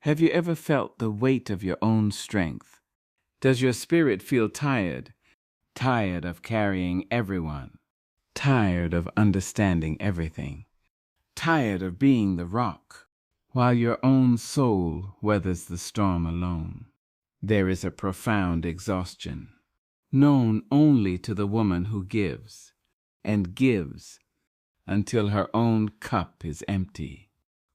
Have you ever felt the weight of your own strength? Does your spirit feel tired? Tired of carrying everyone? Tired of understanding everything? Tired of being the rock, while your own soul weathers the storm alone? There is a profound exhaustion, known only to the woman who gives, and gives until her own cup is empty.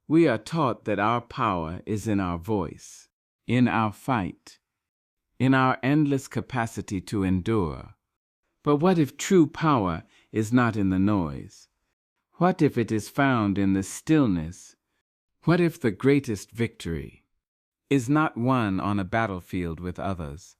We are taught that our power is in our voice, in our fight, in our endless capacity to endure. But what if true power is not in the noise? What if it is found in the stillness? What if the greatest victory is not won on a battlefield with others,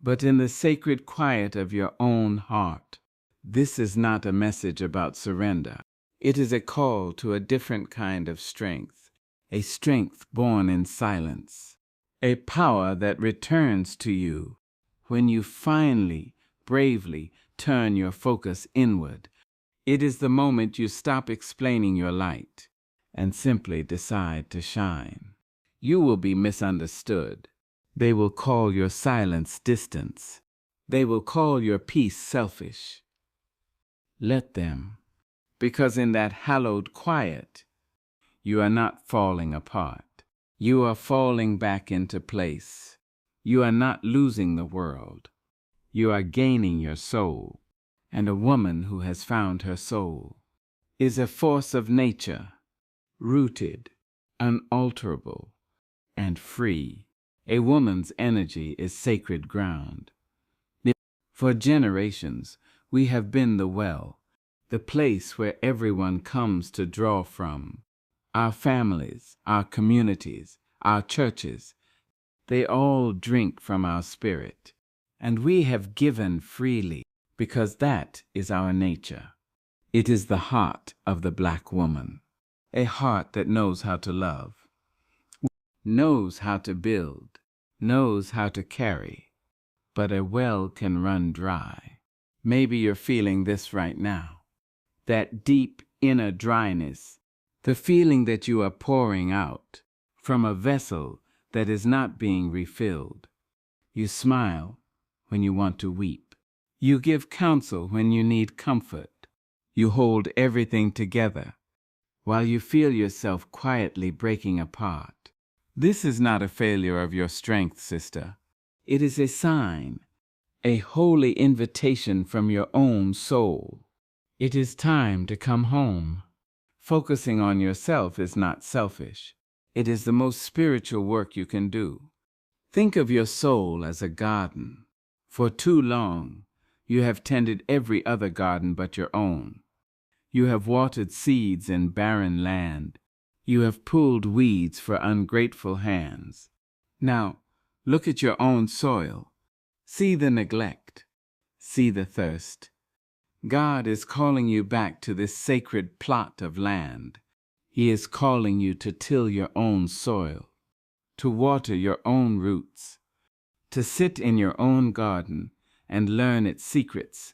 but in the sacred quiet of your own heart? This is not a message about surrender. It is a call to a different kind of strength, a strength born in silence, a power that returns to you when you finally, bravely turn your focus inward. It is the moment you stop explaining your light and simply decide to shine. You will be misunderstood. They will call your silence distance. They will call your peace selfish. Let them, because in that hallowed quiet, you are not falling apart. You are falling back into place. You are not losing the world. You are gaining your soul. And a woman who has found her soul is a force of nature, rooted, unalterable, and free. A woman's energy is sacred ground. For generations, we have been the well, the place where everyone comes to draw from. Our families, our communities, our churches, they all drink from our spirit. And we have given freely, because that is our nature. It is the heart of the black woman, a heart that knows how to love, knows how to build, knows how to carry, but a well can run dry. Maybe you're feeling this right now, that deep inner dryness, the feeling that you are pouring out from a vessel that is not being refilled. You smile when you want to weep. You give counsel when you need comfort. You hold everything together while you feel yourself quietly breaking apart. This is not a failure of your strength, sister. It is a sign, a holy invitation from your own soul. It is time to come home. Focusing on yourself is not selfish. It is the most spiritual work you can do. Think of your soul as a garden. For too long, you have tended every other garden but your own. You have watered seeds in barren land. You have pulled weeds for ungrateful hands. Now, look at your own soil. See the neglect. See the thirst. God is calling you back to this sacred plot of land. He is calling you to till your own soil, to water your own roots, to sit in your own garden and learn its secrets.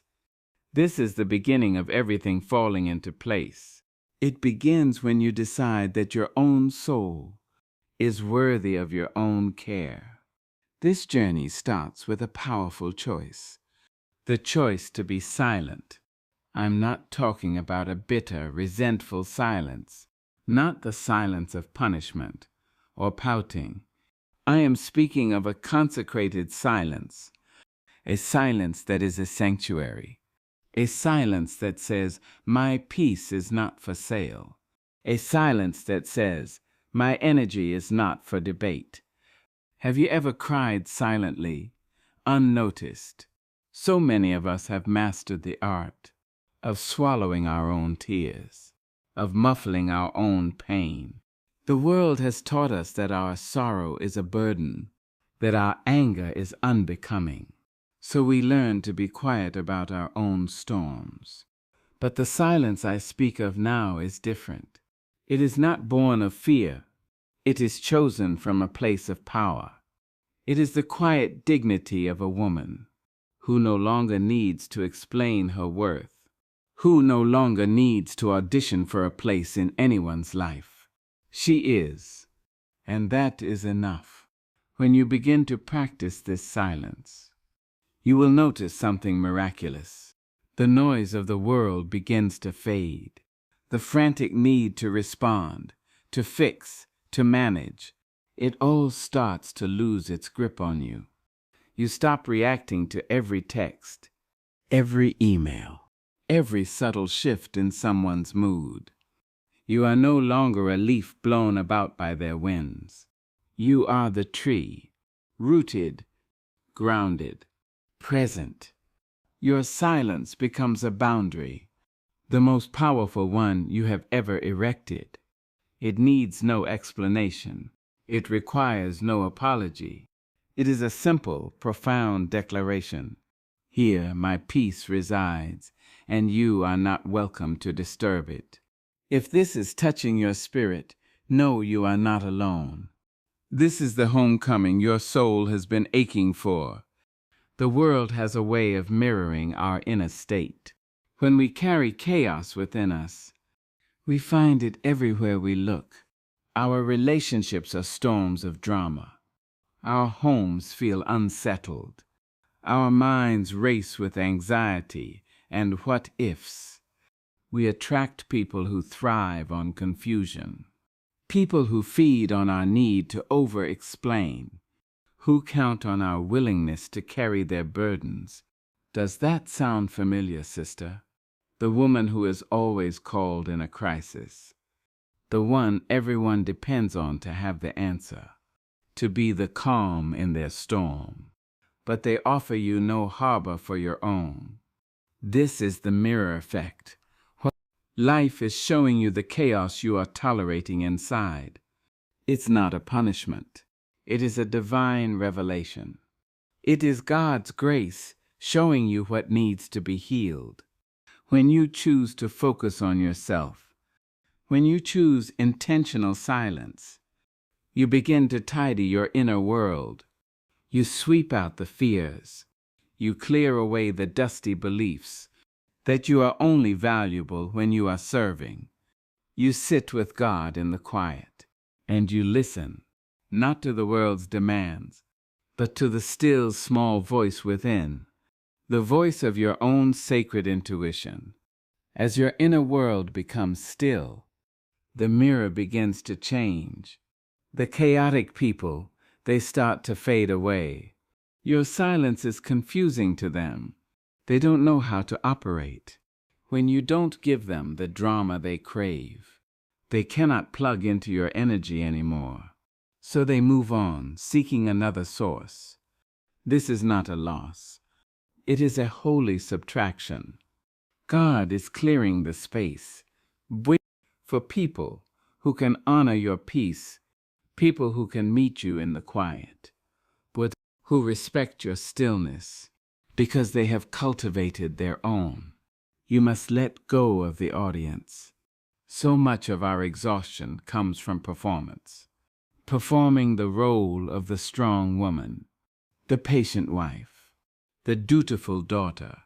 This is the beginning of everything falling into place. It begins when you decide that your own soul is worthy of your own care. This journey starts with a powerful choice, the choice to be silent. I'm not talking about a bitter, resentful silence, not the silence of punishment or pouting. I am speaking of a consecrated silence, a silence that is a sanctuary, a silence that says, my peace is not for sale, a silence that says, my energy is not for debate. Have you ever cried silently, unnoticed? So many of us have mastered the art of swallowing our own tears, of muffling our own pain. The world has taught us that our sorrow is a burden, that our anger is unbecoming. So we learn to be quiet about our own storms. But the silence I speak of now is different. It is not born of fear. It is chosen from a place of power. It is the quiet dignity of a woman who no longer needs to explain her worth, who no longer needs to audition for a place in anyone's life. She is, And that is enough. When you begin to practice this silence, you will notice something miraculous. The noise of the world begins to fade. The frantic need to respond, to fix, to manage, it all starts to lose its grip on you. You stop reacting to every text, every email, every subtle shift in someone's mood. You are no longer a leaf blown about by their winds. You are the tree, rooted, grounded, present. Your silence becomes a boundary, the most powerful one you have ever erected. It needs no explanation. It requires no apology. It is a simple, profound declaration. Here my peace resides, and you are not welcome to disturb it. If this is touching your spirit, know you are not alone. This is the homecoming your soul has been aching for. The world has a way of mirroring our inner state. When we carry chaos within us, we find it everywhere we look. Our relationships are storms of drama. Our homes feel unsettled. Our minds race with anxiety and what-ifs. We attract people who thrive on confusion. People who feed on our need to over-explain. Who count on our willingness to carry their burdens. Does that sound familiar, sister? The woman who is always called in a crisis. The one everyone depends on to have the answer. To be the calm in their storm. But they offer you no harbor for your own. This is the mirror effect. Life is showing you the chaos you are tolerating inside. It's not a punishment. It is a divine revelation. It is God's grace showing you what needs to be healed. When you choose to focus on yourself, when you choose intentional silence, you begin to tidy your inner world. You sweep out the fears. You clear away the dusty beliefs that you are only valuable when you are serving. You sit with God in the quiet, and you listen, not to the world's demands, but to the still small voice within, the voice of your own sacred intuition. As your inner world becomes still, the mirror begins to change. The chaotic people, they start to fade away. Your silence is confusing to them. They don't know how to operate. When you don't give them the drama they crave, they cannot plug into your energy anymore. So they move on, seeking another source. This is not a loss. It is a holy subtraction. God is clearing the space for people who can honor your peace, people who can meet you in the quiet, but who respect your stillness because they have cultivated their own. You must let go of the audience. So much of our exhaustion comes from performance. Performing the role of the strong woman, the patient wife, the dutiful daughter,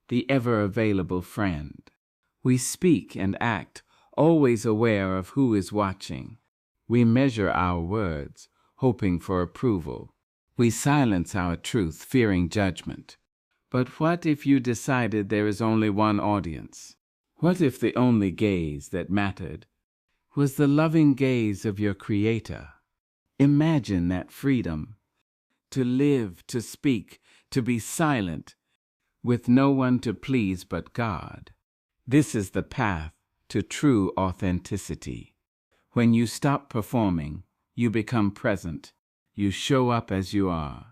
the ever-available friend. We speak and act, always aware of who is watching. We measure our words, hoping for approval. We silence our truth, fearing judgment. But what if you decided there is only one audience? What if the only gaze that mattered was the loving gaze of your Creator? Imagine that freedom, to live, to speak, to be silent, with no one to please but God. This is the path to true authenticity. When you stop performing, you become present. You show up as you are,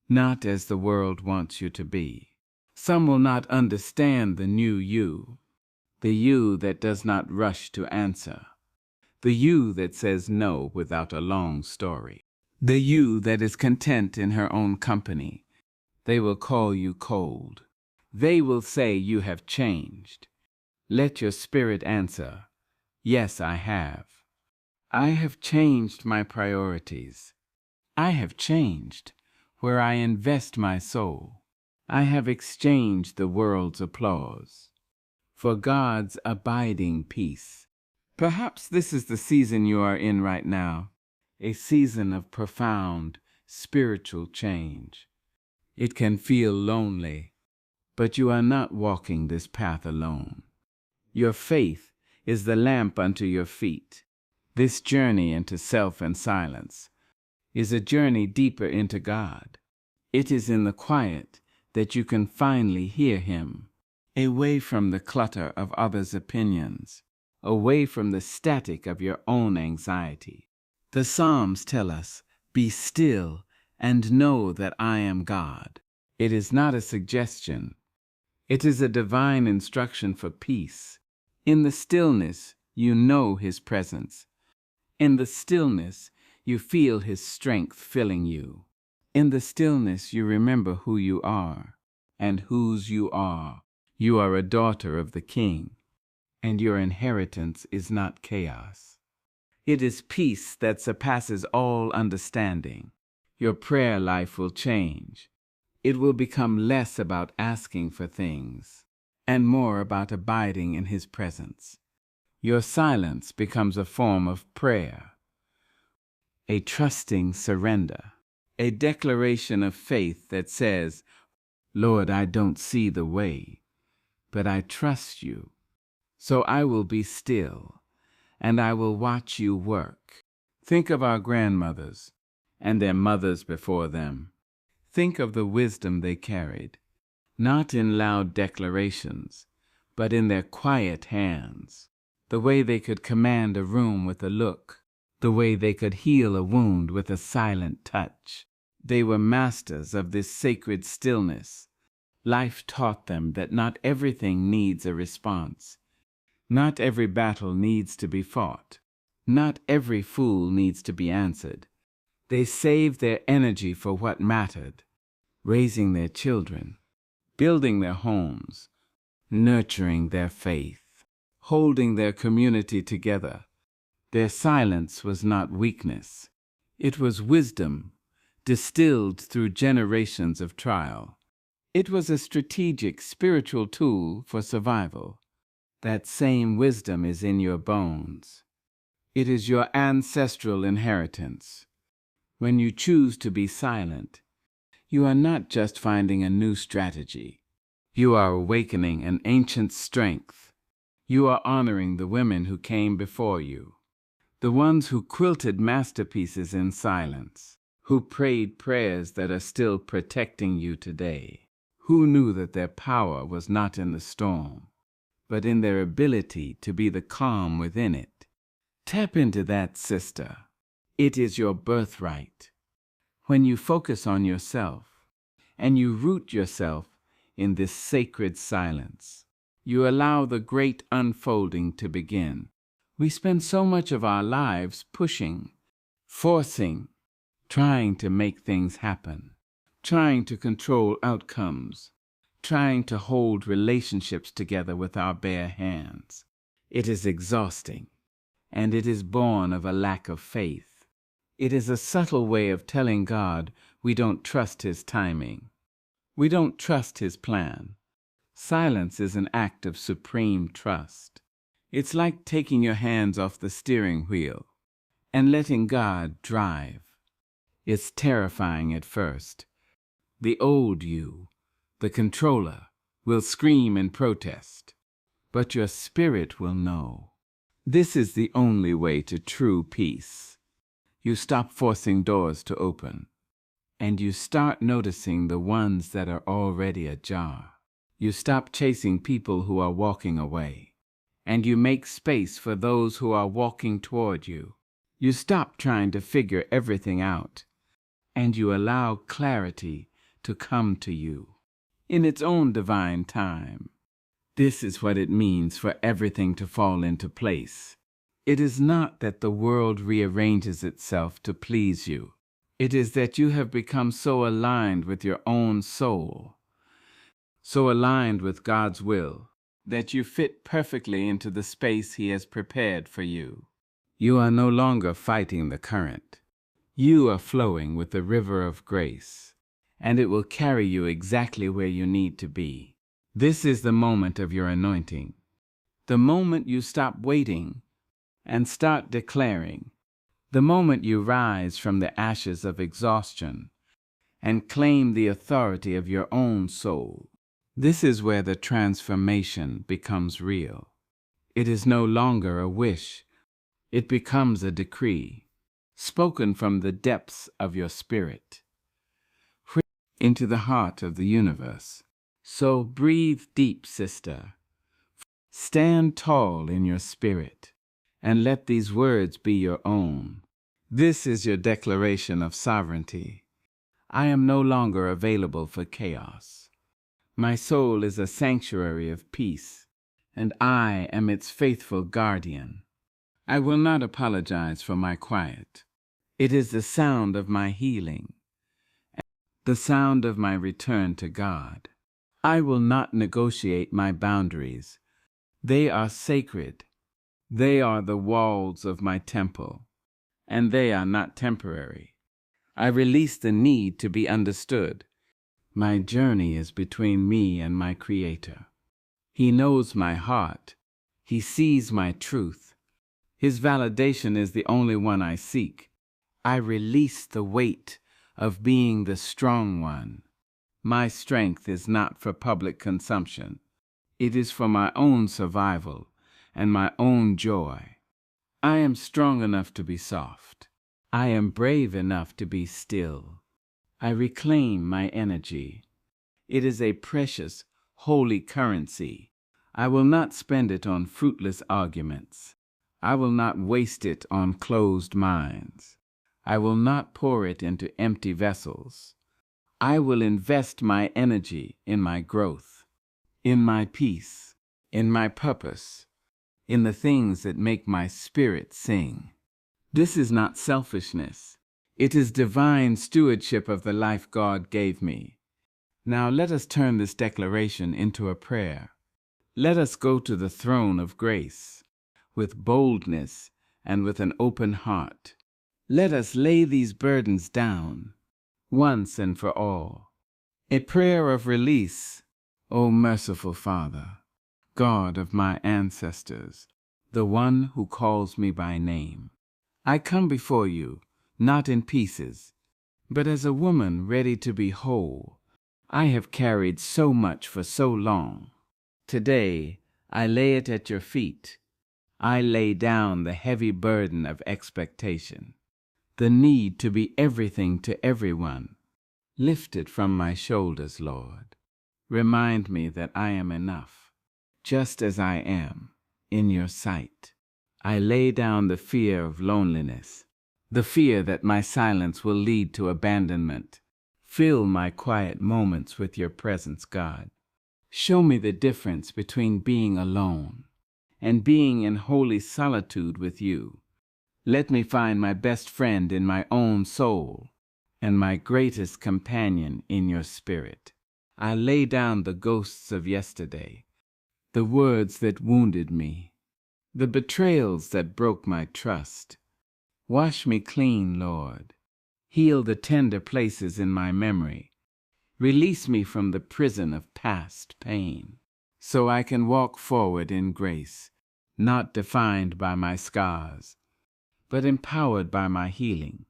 not as the world wants you to be. Some will not understand the new you, the you that does not rush to answer, the you that says no without a long story, the you that is content in her own company. They will call you cold. They will say you have changed. Let your spirit answer, yes, I have. I have changed my priorities. I have changed where I invest my soul. I have exchanged the world's applause for God's abiding peace. Perhaps this is the season you are in right now, a season of profound spiritual change. It can feel lonely, but you are not walking this path alone. Your faith is the lamp unto your feet. This journey into self and silence is a journey deeper into God. It is in the quiet that you can finally hear Him, away from the clutter of others' opinions, away from the static of your own anxiety. The Psalms tell us, "Be still and know that I am God." It is not a suggestion. It is a divine instruction for peace. In the stillness, you know His presence. In the stillness, you feel His strength filling you. In the stillness, you remember who you are and whose you are. You are a daughter of the King, and your inheritance is not chaos. It is peace that surpasses all understanding. Your prayer life will change. It will become less about asking for things and more about abiding in His presence. Your silence becomes a form of prayer, a trusting surrender, a declaration of faith that says, "Lord, I don't see the way, but I trust you. So I will be still, and I will watch you work." Think of our grandmothers and their mothers before them. Think of the wisdom they carried, not in loud declarations, but in their quiet hands. The way they could command a room with a look, the way they could heal a wound with a silent touch. They were masters of this sacred stillness. Life taught them that not everything needs a response. Not every battle needs to be fought. Not every fool needs to be answered. They saved their energy for what mattered, raising their children, building their homes, nurturing their faith, holding their community together. Their silence was not weakness. It was wisdom, distilled through generations of trial. It was a strategic spiritual tool for survival. That same wisdom is in your bones. It is your ancestral inheritance. When you choose to be silent, you are not just finding a new strategy. You are awakening an ancient strength. You are honoring the women who came before you, the ones who quilted masterpieces in silence, who prayed prayers that are still protecting you today, who knew that their power was not in the storm, but in their ability to be the calm within it. Tap into that, sister. It is your birthright. When you focus on yourself and you root yourself in this sacred silence, you allow the great unfolding to begin. We spend so much of our lives pushing, forcing, trying to make things happen, trying to control outcomes, trying to hold relationships together with our bare hands. It is exhausting, and it is born of a lack of faith. It is a subtle way of telling God we don't trust His timing. We don't trust His plan. Silence is an act of supreme trust. It's like taking your hands off the steering wheel and letting God drive. It's terrifying at first. The old you, the controller, will scream in protest, but your spirit will know. This is the only way to true peace. You stop forcing doors to open, and you start noticing the ones that are already ajar. You stop chasing people who are walking away, and you make space for those who are walking toward you. You stop trying to figure everything out, and you allow clarity to come to you in its own divine time. This is what it means for everything to fall into place. It is not that the world rearranges itself to please you. It is that you have become so aligned with your own soul, so aligned with God's will, that you fit perfectly into the space He has prepared for you. You are no longer fighting the current. You are flowing with the river of grace, and it will carry you exactly where you need to be. This is the moment of your anointing, the moment you stop waiting and start declaring. The moment you rise from the ashes of exhaustion and claim the authority of your own soul, this is where the transformation becomes real. It is no longer a wish, it becomes a decree, spoken from the depths of your spirit into the heart of the universe. So breathe deep, sister. Stand tall in your spirit, and let these words be your own. This is your declaration of sovereignty. I am no longer available for chaos. My soul is a sanctuary of peace, and I am its faithful guardian. I will not apologize for my quiet. It is the sound of my healing, the sound of my return to God. I will not negotiate my boundaries. They are sacred. They are the walls of my temple, and they are not temporary. I release the need to be understood. My journey is between me and my Creator. He knows my heart. He sees my truth. His validation is the only one I seek. I release the weight of being the strong one. My strength is not for public consumption. It is for my own survival and my own joy. I am strong enough to be soft. I am brave enough to be still. I reclaim my energy. It is a precious, holy currency. I will not spend it on fruitless arguments. I will not waste it on closed minds. I will not pour it into empty vessels. I will invest my energy in my growth, in my peace, in my purpose, in the things that make my spirit sing. This is not selfishness. It is divine stewardship of the life God gave me. Now let us turn this declaration into a prayer. Let us go to the throne of grace with boldness and with an open heart. Let us lay these burdens down once and for all. A prayer of release. O merciful Father, God of my ancestors, the one who calls me by name, I come before you, not in pieces, but as a woman ready to be whole. I have carried so much for so long. Today, I lay it at your feet. I lay down the heavy burden of expectation, the need to be everything to everyone. Lift it from my shoulders, Lord. Remind me that I am enough, just as I am, in your sight. I lay down the fear of loneliness, the fear that my silence will lead to abandonment. Fill my quiet moments with your presence, God. Show me the difference between being alone and being in holy solitude with you. Let me find my best friend in my own soul and my greatest companion in your spirit. I lay down the ghosts of yesterday, the words that wounded me, the betrayals that broke my trust. Wash me clean, Lord. Heal the tender places in my memory. Release me from the prison of past pain, so I can walk forward in grace, not defined by my scars, but empowered by my healing.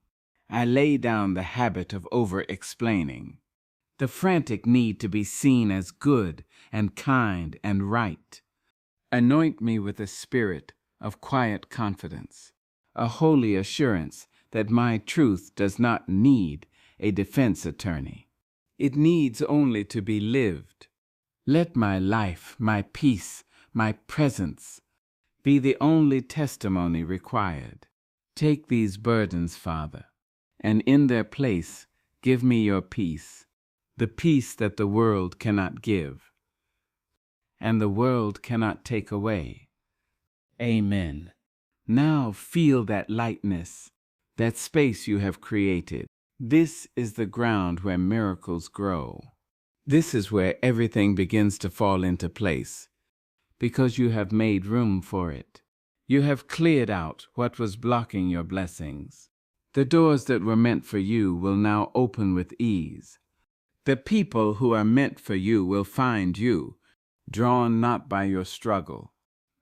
I lay down the habit of over-explaining, the frantic need to be seen as good and kind and right. Anoint me with a spirit of quiet confidence, a holy assurance that my truth does not need a defense attorney. It needs only to be lived. Let my life, my peace, my presence be the only testimony required. Take these burdens, Father, and in their place give me your peace, the peace that the world cannot give, and the world cannot take away. Amen. Now feel that lightness, that space you have created. This is the ground where miracles grow. This is where everything begins to fall into place, because you have made room for it. You have cleared out what was blocking your blessings. The doors that were meant for you will now open with ease. The people who are meant for you will find you, drawn not by your struggle,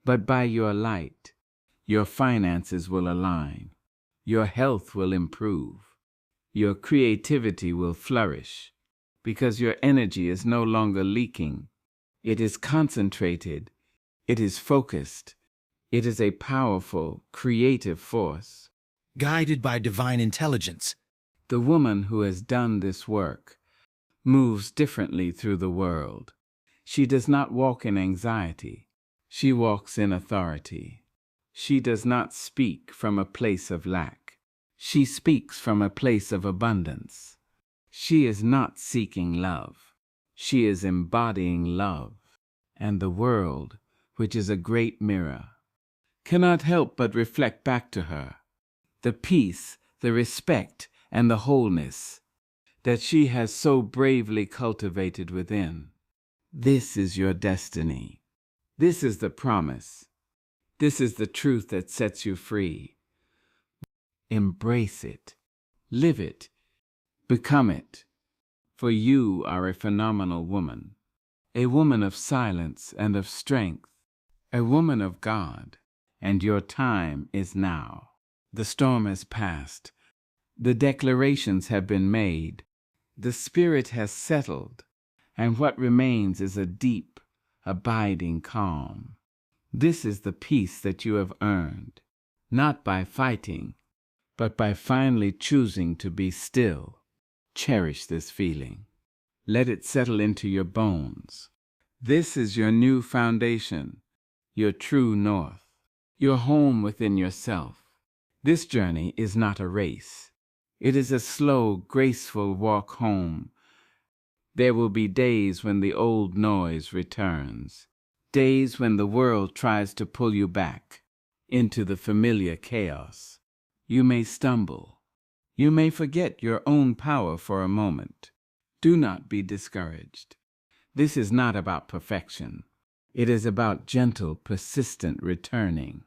but by your light. Your finances will align. Your health will improve. Your creativity will flourish because your energy is no longer leaking. It is concentrated. It is focused. It is a powerful, creative force. Guided by divine intelligence. The woman who has done this work moves differently through the world. She does not walk in anxiety. She walks in authority. She does not speak from a place of lack. She speaks from a place of abundance. She is not seeking love. She is embodying love. And the world, which is a great mirror, cannot help but reflect back to her the peace, the respect, and the wholeness that she has so bravely cultivated within. This is your destiny. This is the promise. This is the truth that sets you free. Embrace it. Live it. Become it. For you are a phenomenal woman. A woman of silence and of strength. A woman of God. And your time is now. The storm has passed. The declarations have been made. The spirit has settled. And what remains is a deep, abiding calm. This is the peace that you have earned, not by fighting, but by finally choosing to be still. Cherish this feeling. Let it settle into your bones. This is your new foundation, your true north, your home within yourself. This journey is not a race. It is a slow, graceful walk home. There will be days when the old noise returns, days when the world tries to pull you back into the familiar chaos. You may stumble. You may forget your own power for a moment. Do not be discouraged. This is not about perfection. It is about gentle, persistent returning.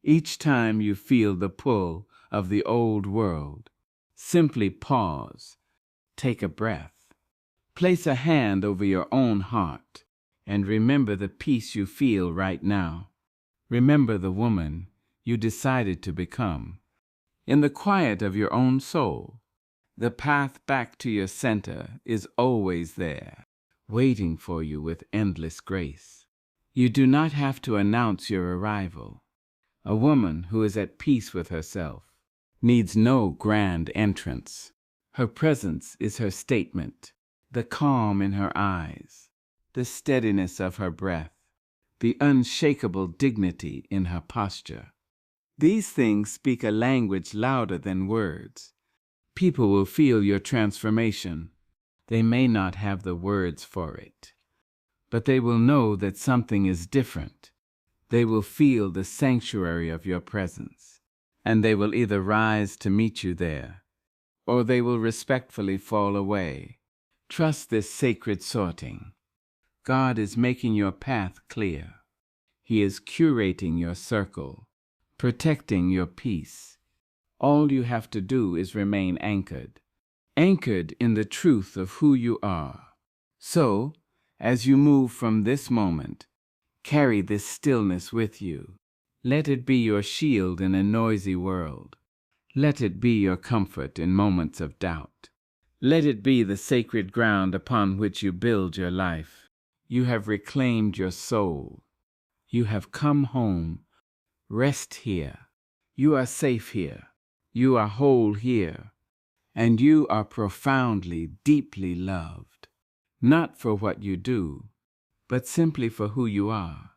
Each time you feel the pull of the old world, simply pause, take a breath. Place a hand over your own heart and remember the peace you feel right now. Remember the woman you decided to become. In the quiet of your own soul, the path back to your center is always there, waiting for you with endless grace. You do not have to announce your arrival. A woman who is at peace with herself needs no grand entrance. Her presence is her statement. The calm in her eyes, the steadiness of her breath, the unshakable dignity in her posture. These things speak a language louder than words. People will feel your transformation. They may not have the words for it, but they will know that something is different. They will feel the sanctuary of your presence, and they will either rise to meet you there, or they will respectfully fall away. Trust this sacred sorting. God is making your path clear. He is curating your circle, protecting your peace. All you have to do is remain anchored in the truth of who you are. So, as you move from this moment, carry this stillness with you. Let it be your shield in a noisy world. Let it be your comfort in moments of doubt. Let it be the sacred ground upon which you build your life. You have reclaimed your soul. You have come home. Rest here. You are safe here. You are whole here. And you are profoundly, deeply loved. Not for what you do, but simply for who you are.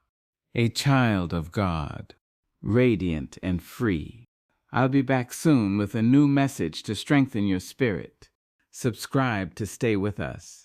A child of God, radiant and free. I'll be back soon with a new message to strengthen your spirit. Subscribe to stay with us.